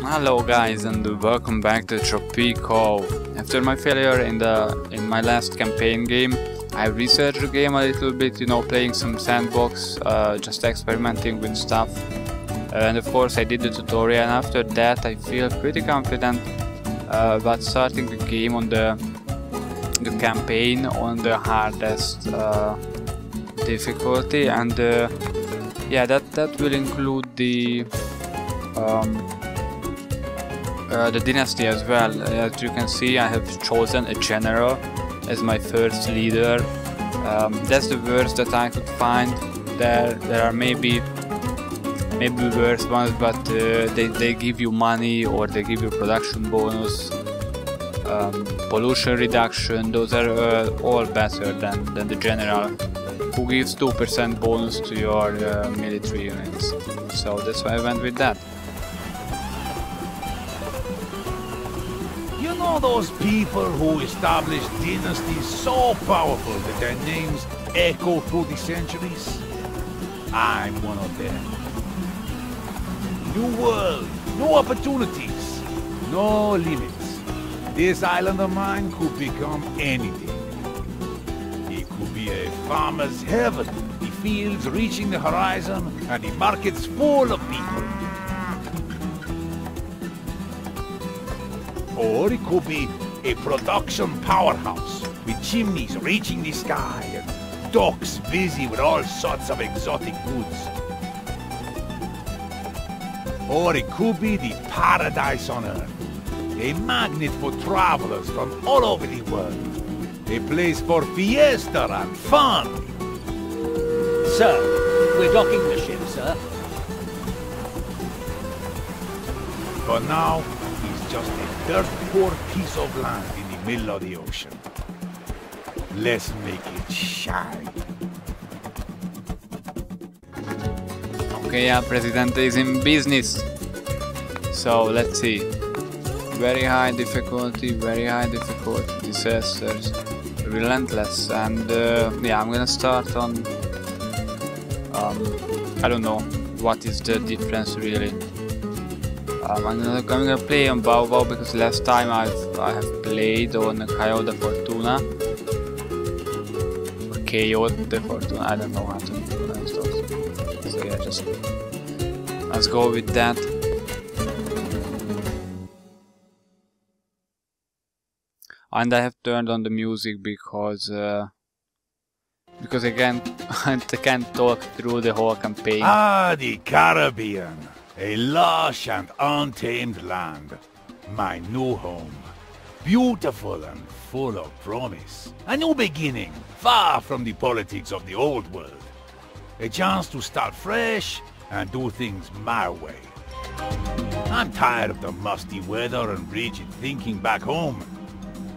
Hello guys, and welcome back to Tropico. After my failure in my last campaign game, I researched the game a little bit, playing some sandbox, just experimenting with stuff. And of course I did the tutorial, and after that I feel pretty confident about starting the game on the campaign on the hardest difficulty, and yeah, that will include the dynasty as well. As you can see, I have chosen a general as my first leader. That's the worst that I could find. There are maybe worse ones, but they give you money or they give you production bonus, pollution reduction. Those are all better than the general, who gives 2% bonus to your military units. So that's why I went with that. You know those people who established dynasties so powerful that their names echo through the centuries? I'm one of them. New world, new opportunities, no limits. This island of mine could become anything. It could be a farmer's heaven, the fields reaching the horizon, and the markets full of people. Or it could be a production powerhouse with chimneys reaching the sky and docks busy with all sorts of exotic goods. Or it could be the paradise on earth, a magnet for travelers from all over the world, a place for fiesta and fun. Sir, we're docking the ship, sir. For now, it's just a dirt-poor piece of land in the middle of the ocean. Let's make it shine. Okay, yeah, President is in business. So let's see. Very high difficulty, disasters, relentless, and yeah, I'm gonna start on. I don't know what is the difference really. I'm gonna play on Bao-bao because last time I have played on Caio de Fortuna. Or Caio de Fortuna, I don't know how to pronounce those. So yeah, just let's go with that. And I have turned on the music because I can't talk through the whole campaign. Ah, the Caribbean. A lush and untamed land. My new home. Beautiful and full of promise. A new beginning, far from the politics of the old world. A chance to start fresh and do things my way. I'm tired of the musty weather and rigid thinking back home.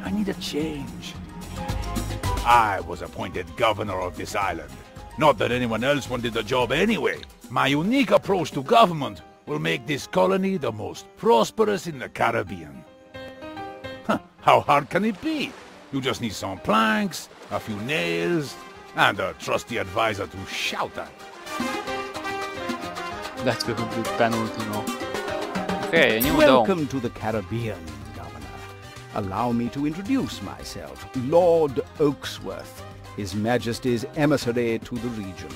I need a change. I was appointed governor of this island. Not that anyone else wanted the job anyway. My unique approach to government will make this colony the most prosperous in the Caribbean. Huh, how hard can it be? You just need some planks, a few nails, and a trusty advisor to shout at. That will be penultimo. Okay, a new Welcome to the Caribbean, Governor. Allow me to introduce myself, Lord Oaksworth, His Majesty's emissary to the region.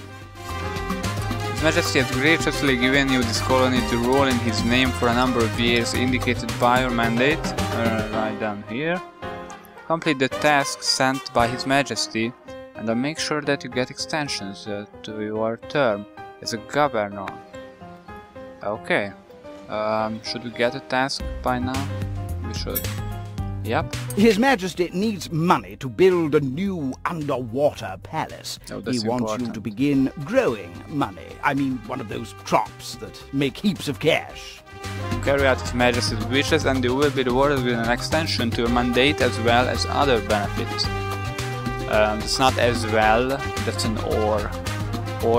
His Majesty has graciously given you this colony to rule in his name for a number of years indicated by your mandate, right down here. Complete the tasks sent by His Majesty, and I'll make sure that you get extensions to your term as a governor. Okay, should we get a task by now? We should. Yep. His Majesty needs money to build a new underwater palace. Oh, that's he wants important. you to begin growing money. I mean, one of those crops that make heaps of cash. Carry out His Majesty's wishes and you will be rewarded with an extension to your mandate as well as other benefits. It's not as well, that's an or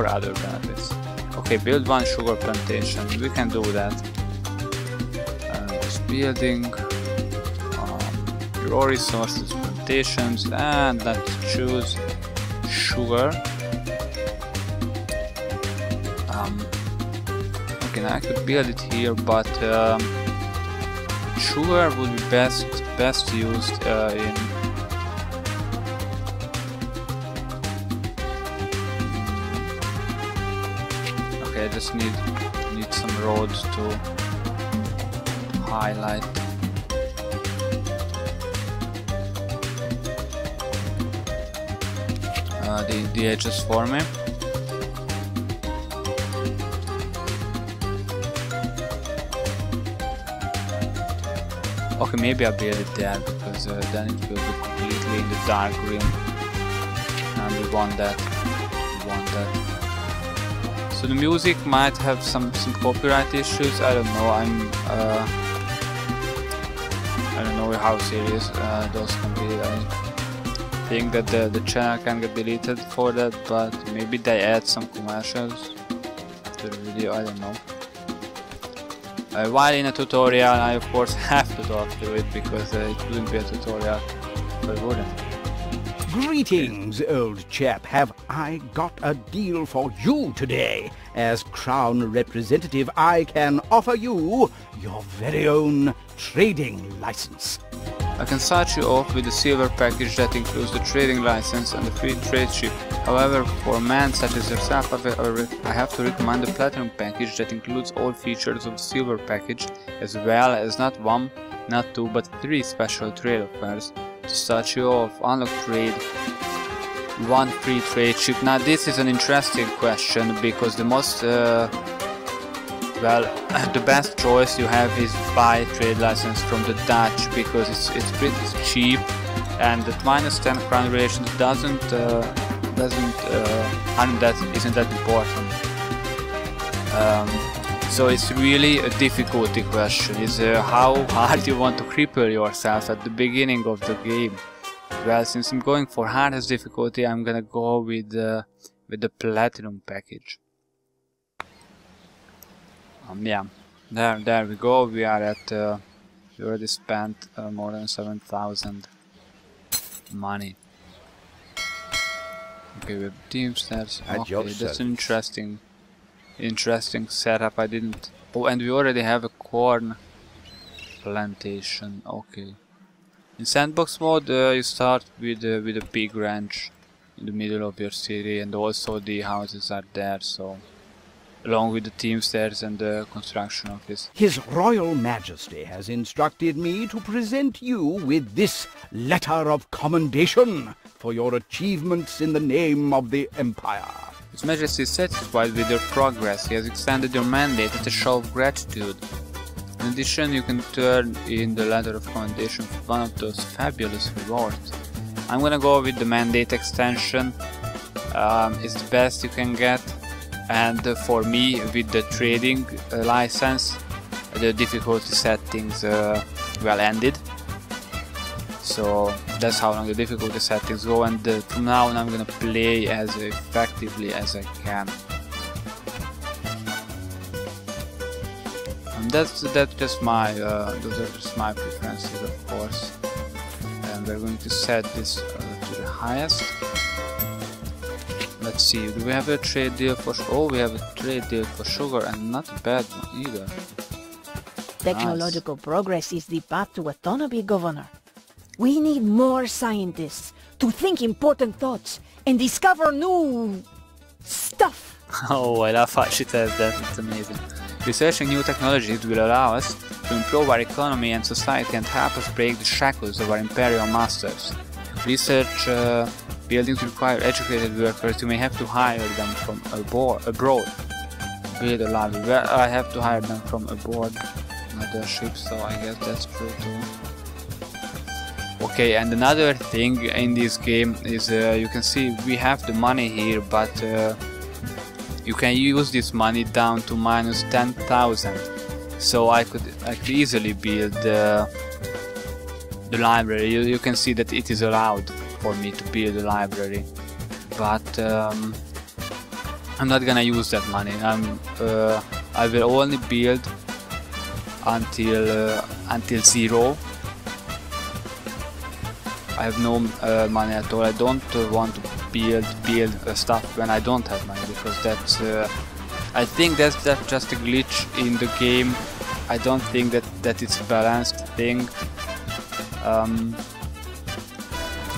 other benefits. Okay, build one sugar plantation. We can do that. Just building. Raw resources, plantations, and let's choose sugar. Okay, now I could build it here, but sugar would be best used in. Okay, I just need some roads to highlight. The edges for me. Okay, maybe I'll build it there because then it will be completely in the dark green, and we want that. So the music might have some copyright issues. I don't know. I don't know how serious those can be. I think that the channel can get deleted for that, but maybe they add some commercials to the video. I don't know. While in a tutorial, I of course have to talk to it because it wouldn't be a tutorial if I wouldn't. Greetings, old chap. Have I got a deal for you today? As Crown representative, I can offer you your very own trading license. I can start you off with the silver package that includes the trading license and the free trade ship. However, for a man such as yourself, I have to recommend the platinum package that includes all features of the silver package, as well as not one, not two, but 3 special trade offers. To start you off, unlock trade, 1 free trade ship. Now this is an interesting question because the most the best choice you have is buy trade license from the Dutch because it's pretty cheap, and at -10 crown relations isn't that important. So it's really a difficulty question. Is how hard you want to cripple yourself at the beginning of the game. Well, since I'm going for hardest difficulty, I'm gonna go with the platinum package. Yeah, there we go. We are at we already spent more than 7,000 money. Okay, we have teamsters. Okay, that's an interesting setup. I didn't. Oh, and we already have a corn plantation. Okay. In sandbox mode, you start with a big ranch in the middle of your city, and also the houses are there. So, along with the teamsters and the construction office. His Royal Majesty has instructed me to present you with this letter of commendation for your achievements in the name of the Empire. His Majesty is satisfied with your progress. He has extended your mandate as a show of gratitude. In addition, you can turn in the letter of commendation for one of those fabulous rewards. I'm gonna go with the mandate extension. It's the best you can get. And for me, with the trading license, the difficulty settings ended. So that's how long the difficulty settings go, and from now on I'm gonna play as effectively as I can. And that's just my those are just my preferences, of course. And we're going to set this to the highest. Let's see, do we have a trade deal for sugar? Oh, we have a trade deal for sugar, and not a bad one either. Technological progress is the path to autonomy, Governor. We need more scientists to think important thoughts and discover new stuff. Oh, I love how she says that, it's amazing. Researching new technologies will allow us to improve our economy and society and help us break the shackles of our imperial masters. Research buildings require educated workers. You may have to hire them from abroad. Build a library. Well, I have to hire them from aboard another ship, so I guess that's true too. Okay, and another thing in this game is you can see we have the money here, but you can use this money down to minus 10,000. So I could easily build the library. You can see that it is allowed for me to build a library, but I'm not gonna use that money. I will only build until 0. I have no money at all. I don't want to build stuff when I don't have money, because that's I think that's just a glitch in the game I don't think that it's a balanced thing.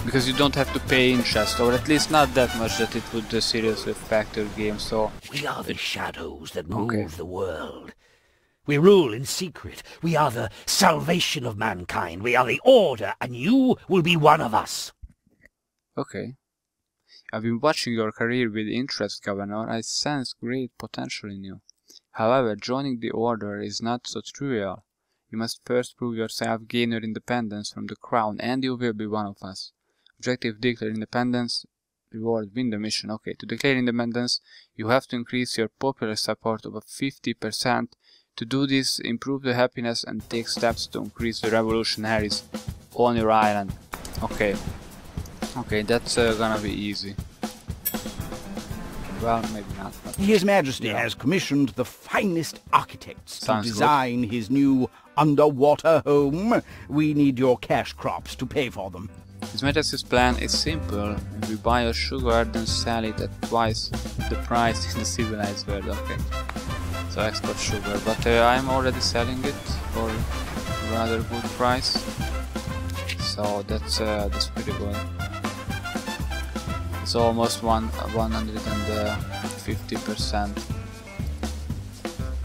Because you don't have to pay interest, or at least not that much that it would seriously affect your game, so... We are the shadows that move the world. We rule in secret. We are the salvation of mankind. We are the order, and you will be one of us. Okay. I've been watching your career with interest, Governor. I sense great potential in you. However, joining the order is not so trivial. You must first prove yourself, gain your independence from the crown, and you will be one of us. Objective: declare independence. Reward: win the mission. Okay, to declare independence, you have to increase your popular support over 50%. To do this, improve the happiness and take steps to increase the revolutionaries on your island. Okay. Okay, that's gonna be easy. Well, maybe not. But His Majesty has commissioned the finest architects Sounds to good. design his new underwater home. We need your cash crops to pay for them. His Majesty's plan is simple. We buy your sugar, then sell it at twice the price in the civilized world. Okay. So export sugar, but I'm already selling it for a rather good price. So that's pretty good. It's almost 150%.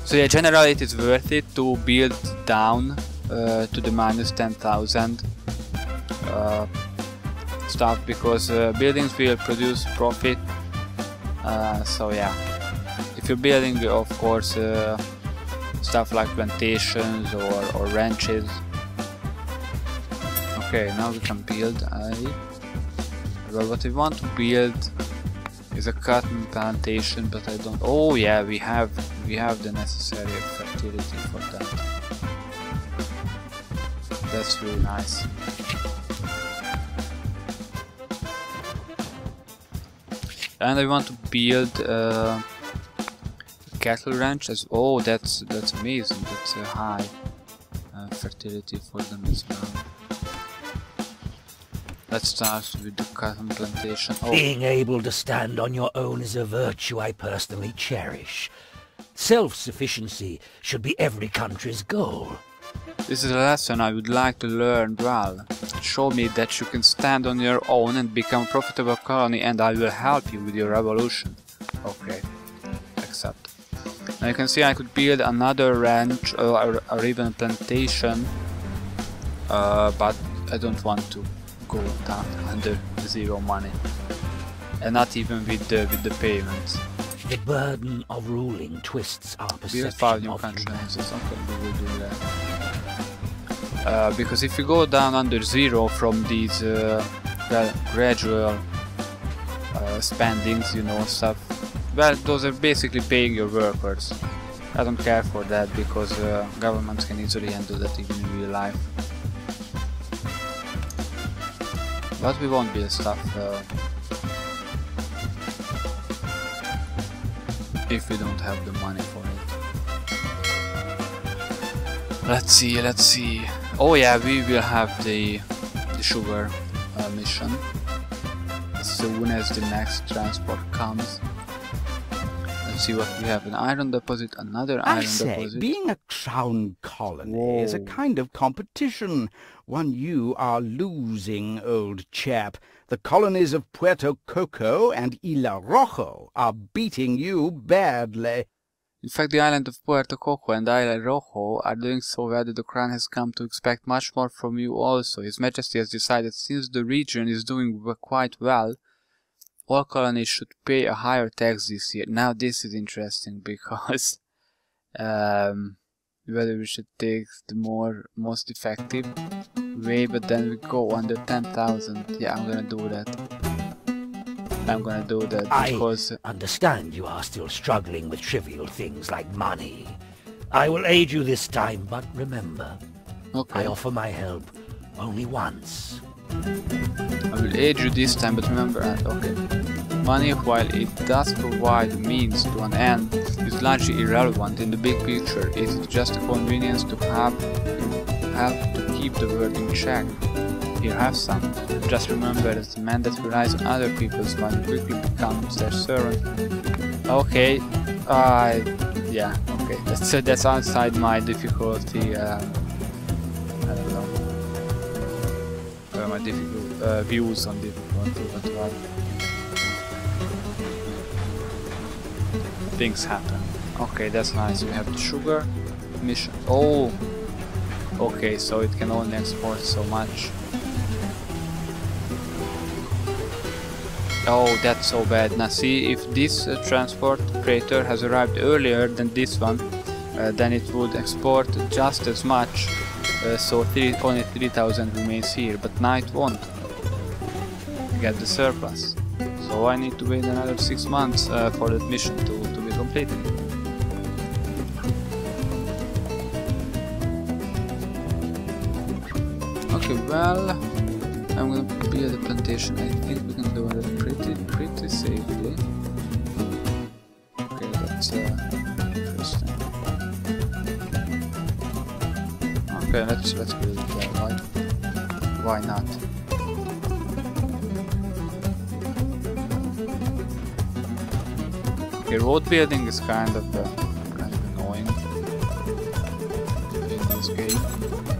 So yeah, generally it is worth it to build down to the minus 10,000 stuff, because buildings will produce profit. So yeah, if you're building, of course, stuff like plantations or ranches. Okay, now we can build well, what I want to build is a cotton plantation, but I don't... Oh yeah, we have the necessary fertility for that. That's really nice. And I want to build a cattle ranch as... Oh, that's amazing. That's a high fertility for them as well. Let's start with the cotton plantation. Oh. Being able to stand on your own is a virtue I personally cherish. Self-sufficiency should be every country's goal. This is a lesson I would like to learn well. Show me that you can stand on your own and become a profitable colony, and I will help you with your revolution. Okay, accept. Now you can see I could build another ranch or even a plantation, but I don't want to go down under zero money, and not even with the payments. The burden of ruling twists our Build 5 perception new of country humanity. houses. Okay, we will do that. Because if you go down under zero from these well, gradual spendings, you know, stuff, well, those are basically paying your workers. I don't care for that, because governments can easily handle that even in real life. But we won't build stuff if we don't have the money for it. Let's see. Oh yeah, we will have the sugar mission as soon as the next transport comes. Let's see what we have. An iron deposit, another I iron say, deposit. being a crown colony is a kind of competition, one you are losing, old chap. The colonies of Puerto Coco and Isla Rojo are beating you badly. In fact, the island of Puerto Coco and Isla Rojo are doing so well that the crown has come to expect much more from you also. His Majesty has decided, since the region is doing quite well, all colonies should pay a higher tax this year. Now this is interesting, because whether we should take the most effective way, but then we go under 10,000. Yeah, I'm gonna do that. Because I understand you are still struggling with trivial things like money. I will aid you this time, but remember, okay. I offer my help only once. I will aid you this time, but remember that, okay. Money, while it does provide a means to an end, is largely irrelevant in the big picture. It is just a convenience to help to keep the world in check. Here, have some. Just remember that the man that relies on other people's money quickly becomes their servant. Okay, yeah, Okay, that's outside my difficulty. I don't know. My difficult views on difficulty, but well, things happen. Okay, that's nice. We have the sugar mission. Oh, okay, so it can only export so much. Oh, that's so bad. Now see, if this transport freighter has arrived earlier than this one, then it would export just as much, so only 3000 remains here, but now it won't get the surplus. So I need to wait another 6 months for that mission to be completed. Okay, well, I'm gonna build a plantation. I think we can do it pretty safely. Okay, that's interesting. Okay, let's build it there. Why not? Okay, road building is kind of annoying in this game,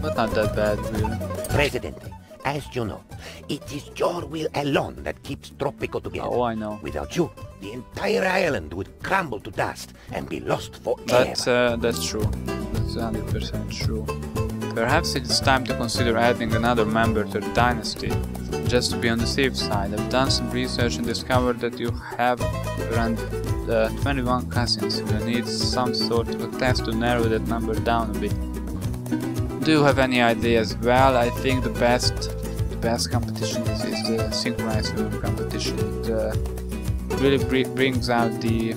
but not that bad really. Presidente, as you know, it is your will alone that keeps Tropico together. Oh, I know. Without you, the entire island would crumble to dust and be lost forever. That's true. That's 100% true. Perhaps it is time to consider adding another member to the dynasty, just to be on the safe side. I've done some research and discovered that you have around 21 cousins. We'll need some sort of a test to narrow that number down a bit. Do you have any ideas? Well, I think the best competition is the synchronized film competition. It really brings out the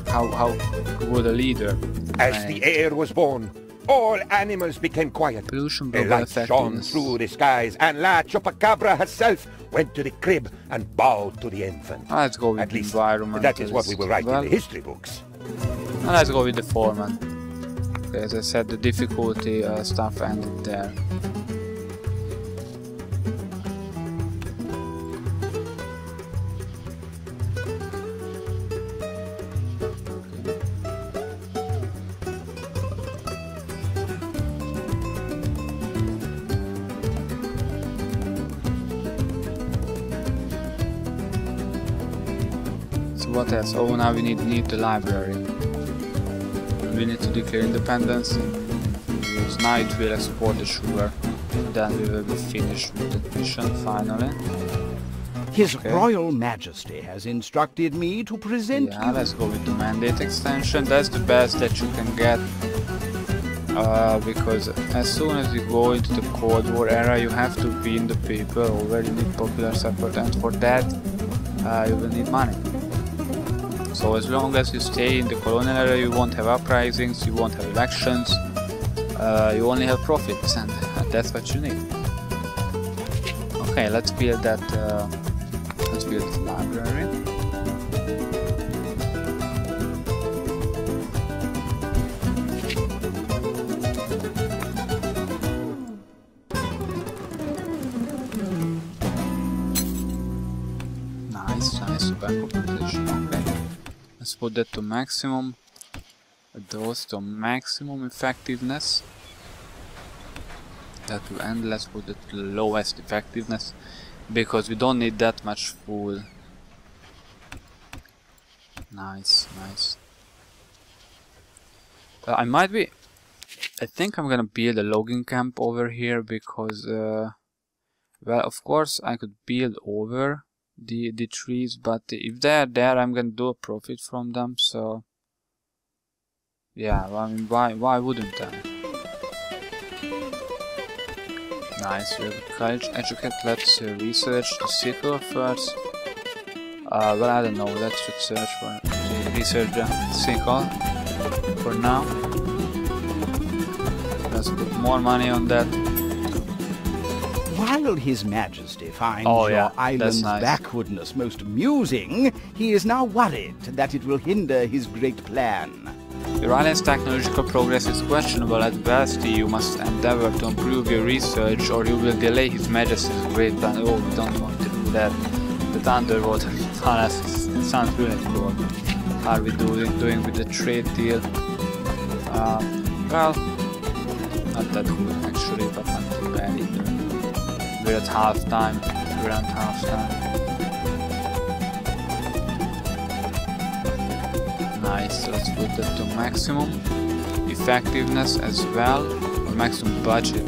how good a leader. As the heir was born, all animals became quiet. Pollution, A global light shone effectiveness. through the skies, and La Chupacabra herself went to the crib and bowed to the infant. Let's go with At the least, environment. that is what we will write well, in the history books. let's go with the foreman. Okay, as I said, the difficulty stuff ended there. What else? Oh, now we need the library. We need to declare independence. Because now it will export the sugar. Then we will be finished with the mission finally. His Okay. Royal Majesty has instructed me to present Yeah, you. let's go with the mandate extension. That's the best that you can get. Because as soon as you go into the Cold War era, you have to be in the paper, or you need popular support, and for that you will need money. So as long as you stay in the colonial area, you won't have uprisings, you won't have elections, you only have profits, and that's what you need. Okay, let's build that. Let's build the library. Nice tobacco plantation. Okay. Let's put that to maximum. Those to maximum effectiveness. That will end. Let's put it to lowest effectiveness because we don't need that much food. Nice. I think I'm gonna build a logging camp over here because, well, of course I could build over the trees, but if they're there, I'm gonna do a profit from them. So yeah, well, I mean, why wouldn't I? Nice, we have a college educate. Let's research the sickle first. Well, I don't know. Let's just search for research the sickle for now. Let's put more money on that. While His Majesty finds Oh, yeah, your that's island's nice. backwardness most amusing, he is now worried that it will hinder his great plan. Your island's technological progress is questionable at best. You must endeavor to improve your research or you will delay His Majesty's great plan. Oh, we don't want to do that. The underwater tunnels sounds really cool. How are we doing with the trade deal? Well, not that good actually, but not too bad either. We're at halftime. We're at halftime. Nice, let's put that to maximum. Effectiveness as well, or maximum budget.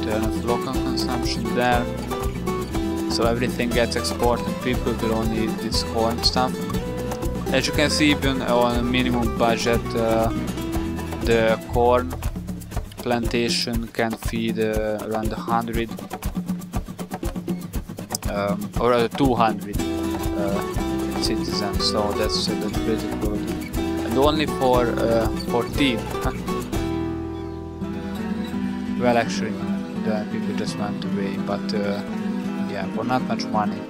Turn off local consumption there. So everything gets exported, people will only need this corn stuff. As you can see, even on a minimum budget, the corn plantation can feed around 100 or 200 citizens, so that's pretty good. And only for 14. Well, actually, the people just went away, but yeah, for not much money.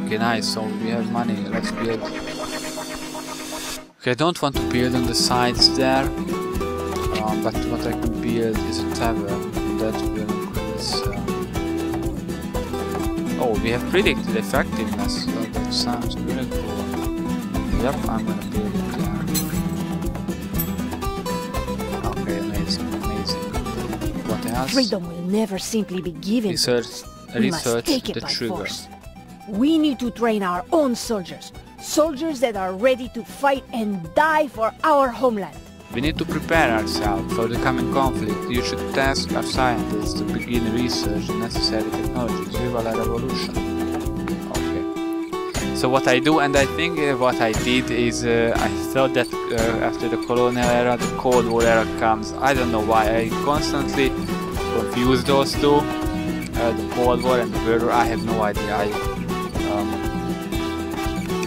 Okay, nice, so we have money, let's build. Okay, I don't want to build on the sides there, but what I can build is a tavern. That will increase. Oh, we have predicted effectiveness, so that sounds really cool. Yep, I'm gonna build it there. Okay, amazing, amazing. What else? Freedom will never simply be given. We must take it the by trigger. force. We need to train our own soldiers. Soldiers that are ready to fight and die for our homeland. We need to prepare ourselves for the coming conflict. You should task our scientists to begin research in necessary technologies. Viva la revolution. Okay. So what I do, and I think what I did is I thought that after the colonial era, the Cold War era comes. I don't know why. I constantly confuse those two. The Cold War and the World War. I have no idea.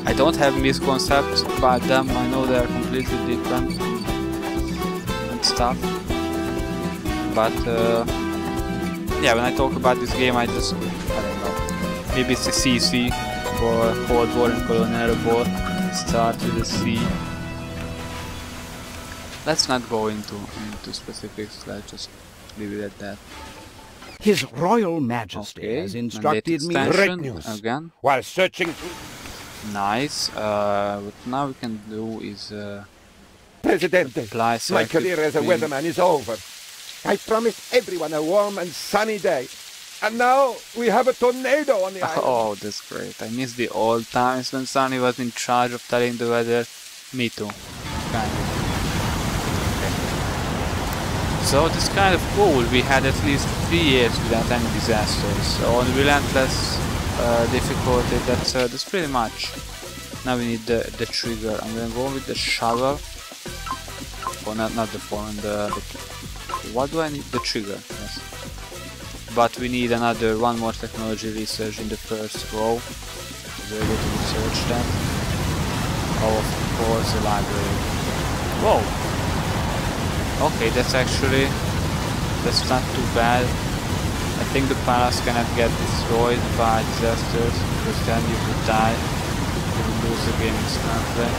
I don't have misconceptions about them. I know they are completely different and stuff. But yeah, when I talk about this game, I don't know. Maybe it's a CC for Cold War and Colonial War. Start with a C. Let's not go into specifics. Let's just leave it at that. His Royal Majesty has instructed me. Great news. Again. While searching... Nice. What now we can do is Presidente, my career as a weatherman is over. I promised everyone a warm and sunny day. And now we have a tornado on the island. Oh, that's great. I miss the old times when Sunny was in charge of telling the weather. Me too. Kind of. Okay. So this kind of cool. We had at least 3 years without any disasters. So on relentless difficulty, that's pretty much. Now we need the trigger. I'm gonna go with the shovel. Oh, not the phone. What do I need? The trigger. Yes. But we need one more technology research in the first row. We're able to research that. Oh, of course, the library. Whoa. Okay, that's not too bad. I think the palace cannot get destroyed by disasters, because then you could die. You would lose the game instantly.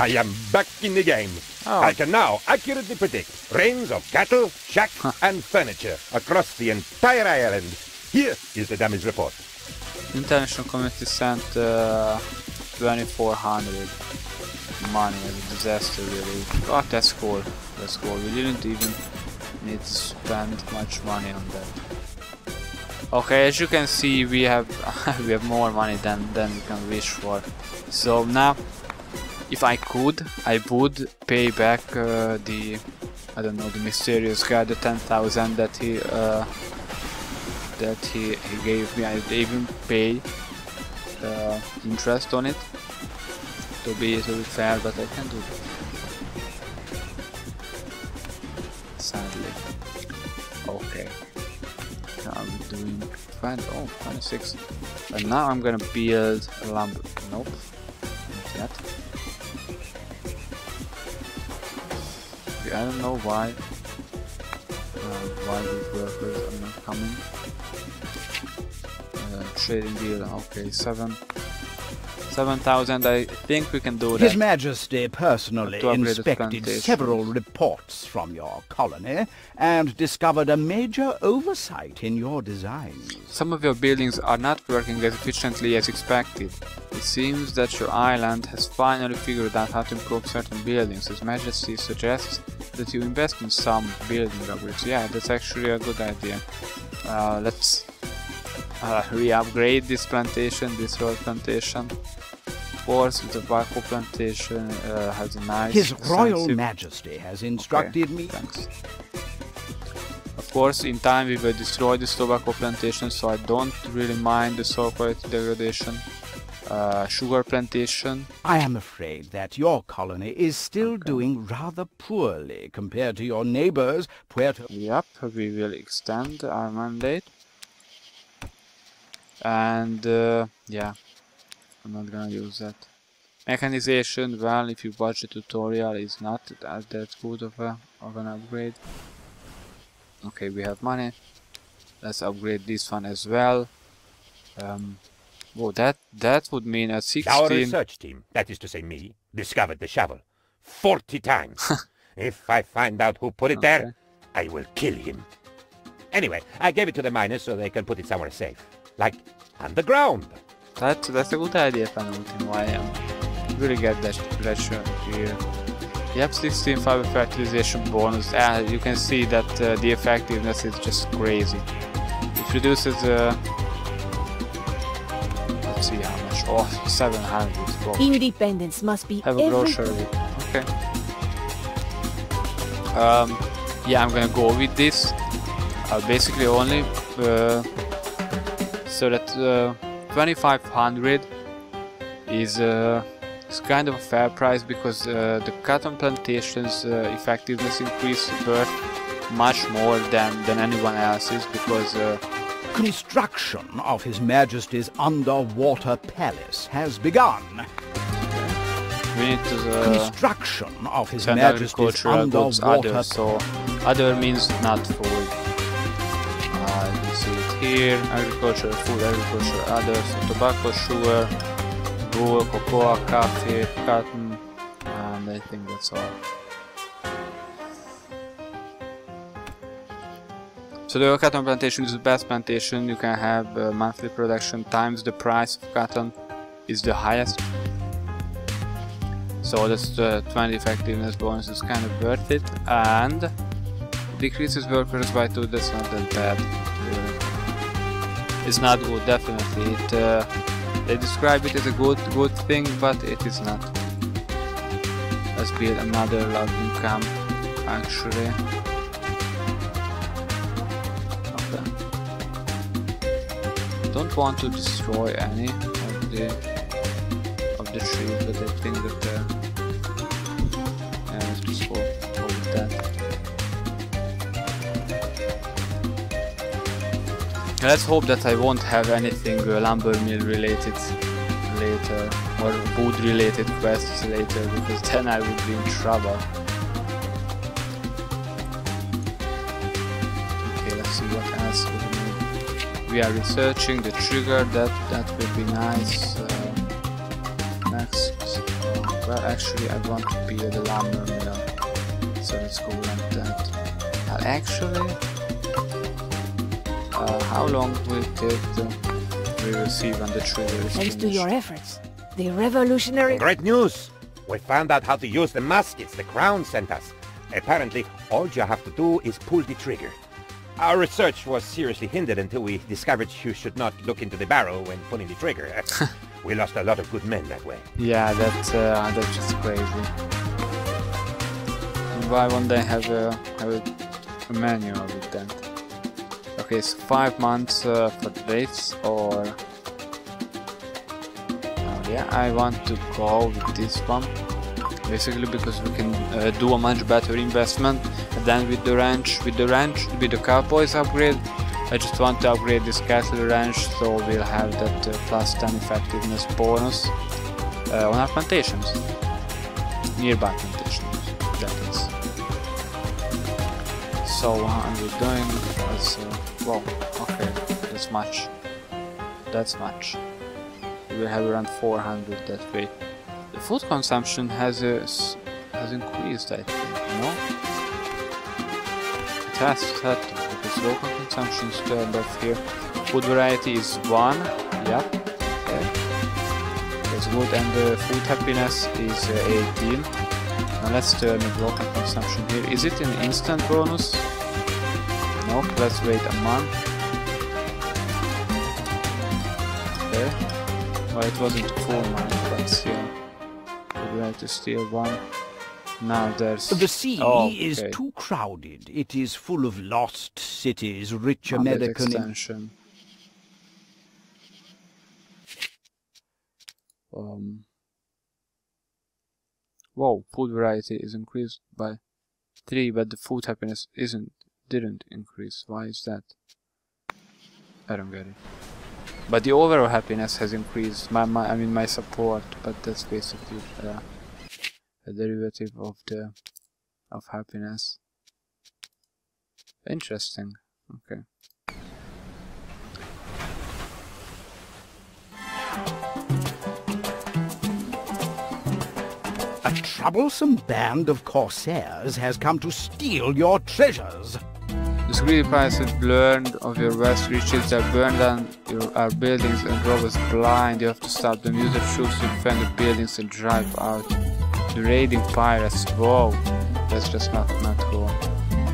I am back in the game. Oh. I can now accurately predict rains of cattle, shack and furniture across the entire island. Here is the damage report. International community sent 2400 money as a disaster relief. Oh, that's cool. That's cool. We didn't even need to spend much money on that. Okay, as you can see, we have we have more money than we can wish for. So now, if I could, I would pay back the the mysterious guy, the 10,000 that he gave me. I'd even pay interest on it to be fair, but I can't do that. Sadly. Okay. Now I'm doing 26. And now I'm gonna build a lumber. Nope. Not yet. Okay, I don't know why these workers are not coming. Trading deal. Okay, 7 7,000, I think we can do that. His Majesty personally To upgrade the inspected plantation. several reports from your colony and discovered a major oversight in your designs. Some of your buildings are not working as efficiently as expected. It seems that your island has finally figured out how to improve certain buildings. His Majesty suggests that you invest in some building upgrades. Yeah, that's actually a good idea. Let's re-upgrade this plantation, this royal plantation. Of course, the tobacco plantation has a nice... His Royal Majesty has instructed me... Thanks. Of course, in time we will destroy this tobacco plantation, so I don't really mind the soil quality degradation. Sugar plantation. I am afraid that your colony is still doing rather poorly compared to your neighbors, Puerto... Yep, we will extend our mandate. And yeah, I'm not gonna use that. Mechanization, well, if you watch the tutorial, is not that good of an upgrade. Okay, we have money. Let's upgrade this one as well. Whoa, that would mean a 16... Our research team, that is to say me, discovered the shovel 40 times. If I find out who put it there, I will kill him. Anyway, I gave it to the miners so they can put it somewhere safe. Like underground. That's a good idea, Penultimo. I really get that pressure here. Yep, 16 fiber fertilization bonus. You can see that the effectiveness is just crazy. It reduces let's see how much. Oh, 700. Whoa. Independence must be Have a grocery. Okay. Yeah, I'm gonna go with this. Basically only so that 2,500 is kind of a fair price, because the cotton plantation's effectiveness increase worth much more than anyone else's, because Construction of His Majesty's underwater palace has begun. we need to Construction of His send Majesty's agricultural goods underwater other, so other means not food. You can see it here: agriculture, food, agriculture, others, tobacco, sugar, wool, cocoa, coffee, cotton, and I think that's all. So the cotton plantation is the best plantation. You can have monthly production times the price of cotton is the highest. So that's the 20 effectiveness bonus, is kind of worth it, and decreases workers by 2. That's not that bad, really. It's not good, definitely. They describe it as a good thing, but it is not. Let's build another logging camp, actually. Okay. Don't want to destroy any of the trees, but I think that yeah, let's just go with that. Let's hope that I won't have anything lumber mill related later, or food related quests later, because then I would be in trouble. Okay, let's see what else we need. We are researching the trigger, that would be nice. Next, well, actually I want to build a lumber mill, so let's go like that. Actually, how long will it take to receive on the trigger is Thanks to finished? your efforts, the revolutionary... Great news! We found out how to use the muskets the Crown sent us. Apparently, all you have to do is pull the trigger. Our research was seriously hindered until we discovered you should not look into the barrel when pulling the trigger. We lost a lot of good men that way. Yeah, that's just crazy. Why won't they have a manual with that? Okay, so 5 months for this, or... yeah, I want to go with this one. Basically because we can do a much better investment. And then with the cowboys upgrade, I just want to upgrade this cattle ranch, so we'll have that plus 10 effectiveness bonus on our plantations. Nearby plantations, that is. So what are we doing? Let's, whoa, okay, that's much. That's much. We will have around 400 that way. The food consumption has increased, I think, no? It has to, because local consumption is turned off here. Food variety is 1, yep, okay. That's good, and the food happiness is 18. Now let's turn the local consumption here. Is it an instant bonus? No, let's wait a month. Okay. Well, it wasn't a full month, but still. Food variety is still 1. Now there's... The sea is too crowded. It is full of lost cities, rich American... extension. Whoa, food variety is increased by 3, but the food happiness didn't increase. Why is that? I don't get it. But the overall happiness has increased. I mean my support, but that's basically a derivative of happiness. Interesting. Okay. A troublesome band of corsairs has come to steal your treasures. The greedy pirates have learned of your vast riches. They burn down our buildings and drove us blind. You have to stop them. Use the troops to defend the buildings and drive out the raiding pirates. Whoa, that's just not cool.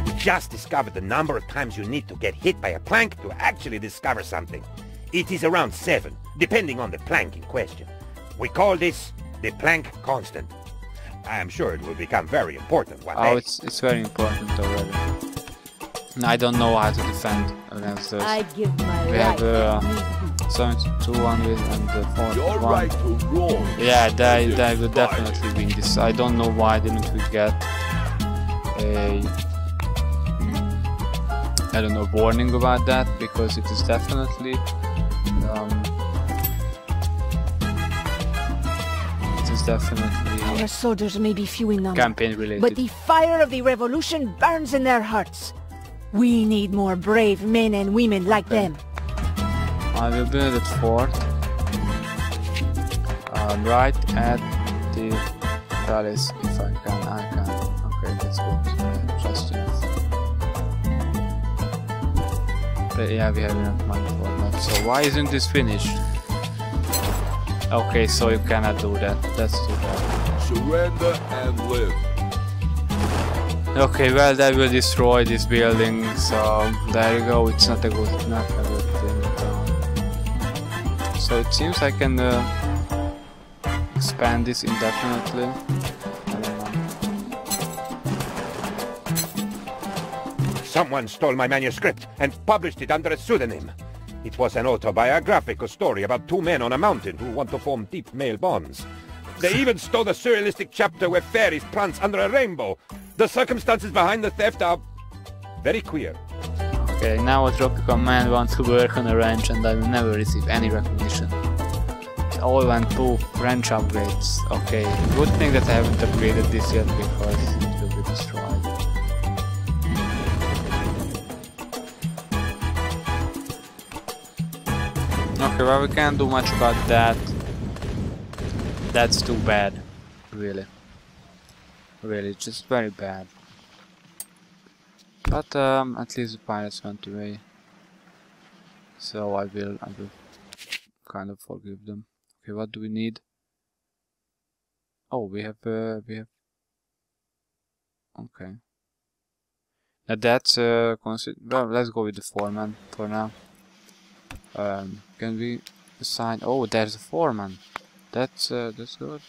We just discovered the number of times you need to get hit by a plank to actually discover something. It is around 7, depending on the plank in question. We call this the plank constant. I am sure it will become very important one day. Oh, it's very important already. I don't know how to defend against this. I give my we have 72 on with and 41. Your right to rule. Yeah, they will definitely win this. I don't know why didn't we get a warning about that, because it is definitely our soldiers may be few in number, campaign related. but the fire of the revolution burns in their hearts. We need more brave men and women like them. I will build a fort right at the palace if I can. Okay, that's good. Just enough. But yeah, we have enough money for that. So why isn't this finished? Okay, so you cannot do that. That's too bad. Surrender and live. Okay, well, that will destroy this building, so there you go. It's not a good thing. So it seems I can expand this indefinitely. I don't know. Someone stole my manuscript and published it under a pseudonym. It was an autobiographical story about 2 men on a mountain who want to form deep male bonds. They even stole the surrealistic chapter where fairies prance under a rainbow. The circumstances behind the theft are very queer. Okay, now a tropical man wants to work on a ranch and I will never receive any recognition. It all went to ranch upgrades. Okay, good thing that I haven't upgraded this yet because it will be destroyed. Okay, well, we can't do much about that. That's too bad, really. Really, just very bad. But at least the pirates went away, so I will kind of forgive them. Okay, what do we need? Oh, we have. Okay. Now that's well, let's go with the foreman for now. Can we assign? Oh, there's a foreman. That's good. That's good.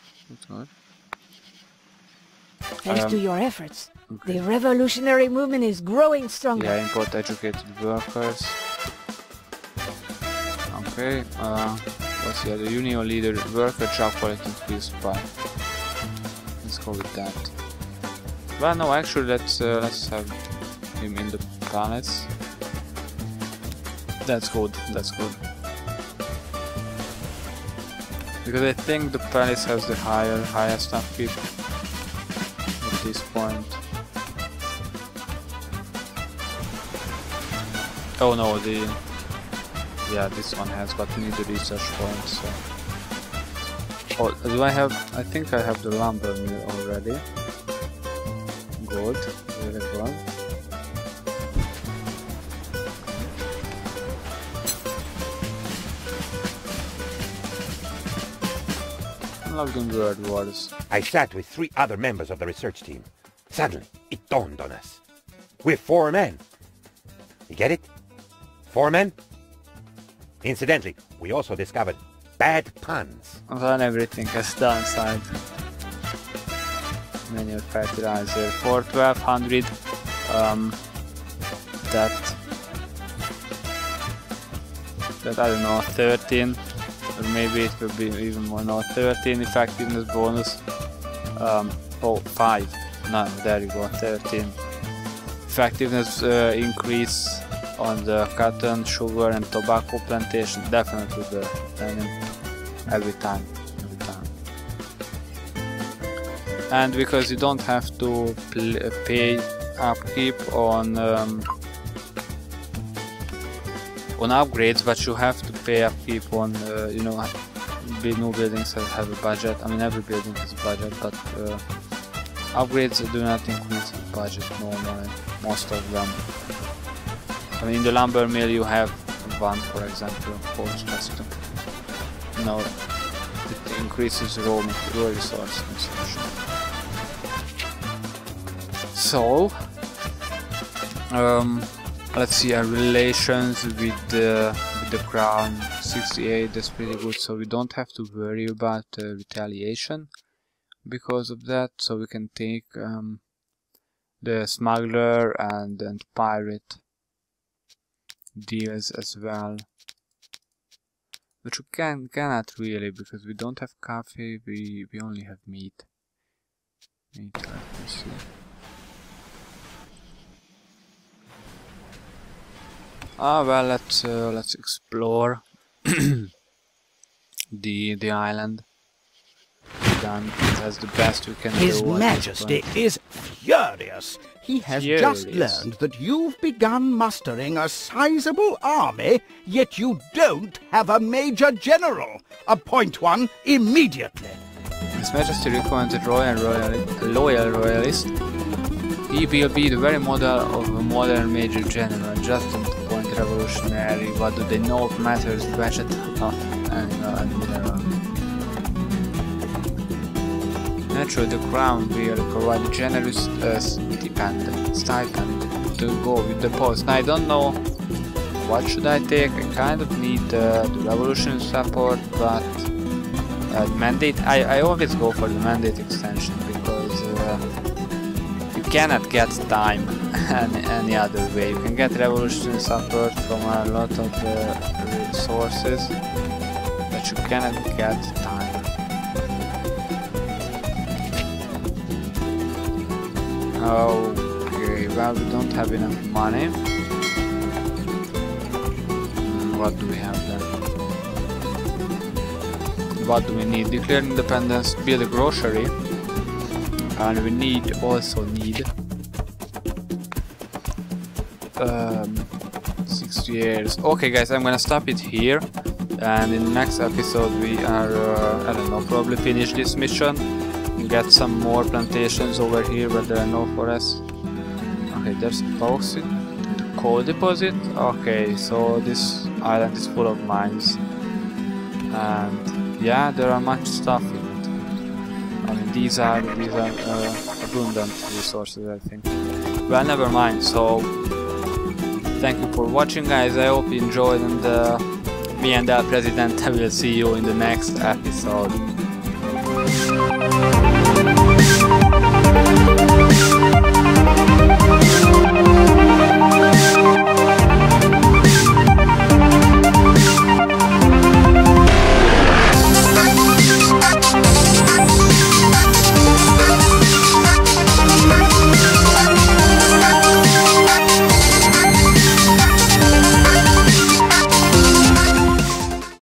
Thanks to your efforts, the revolutionary movement is growing stronger. Yeah, import educated workers. Okay, what's the other? Union leader, worker job quality increased by. Let's go with that. Well, no, actually, let's have him in the palace. That's good. That's good. Because I think the palace has the highest upkeep at this point. Oh no, yeah, this one has, but we need the research points. So Oh, do I have... I think I have the lumber mill already. Good, really good. Unlocking word words. I sat with 3 other members of the research team. Suddenly, it dawned on us. We're 4 men. You get it? 4 men? Incidentally, we also discovered bad puns. Then everything has downside. Manual fertilizer for 1200. That I don't know, 13, or maybe it will be even more. No, 13 effectiveness bonus. Oh, 5. No, there you go, 13. Effectiveness increase on the cotton, sugar and tobacco plantation. Definitely the every time. And because you don't have to pay upkeep on upgrades, but you have to pay upkeep on you know, new buildings have a budget. I mean, every building has a budget, but upgrades do not increase the budget normally, most of them. I mean, in the lumber mill you have one, for example, forge custom. No, it increases raw resource consumption. So, let's see, our relations with the crown, 68, that's pretty good, so we don't have to worry about retaliation because of that, so we can take the smuggler and pirate deals as well, which we cannot really, because we don't have coffee, we only have meat. Let me see. Ah, well, let's explore the island. Done. That's the best we can do. His Majesty is furious. He has just learned that you've begun mustering a sizable army, yet you don't have a Major General. Appoint one immediately. His Majesty recommends a loyal royalist. He will be the very model of a modern Major General, just on the point revolutionary. What do they know of matters vegetal and mineral? Naturally, the crown will provide a generous stipend to go with the post. Now, I don't know what should I take. I kind of need the revolution support, but mandate. I always go for the mandate extension because you cannot get time any other way. You can get revolution support from a lot of resources, but you cannot get time. Okay, well, we don't have enough money. What do we have then? What do we need? Declare independence, build a grocery, and we also need 60 years. Okay, guys, I'm gonna stop it here, and in the next episode we are I don't know, probably finish this mission. Get some more plantations over here where there are no forests. Okay, there's a bauxite coal deposit. Okay, so this island is full of mines, and yeah, there are much stuff in it. I mean, these are abundant resources, I think. Well, never mind. So thank you for watching, guys. I hope you enjoyed, and me and El President will see you in the next episode.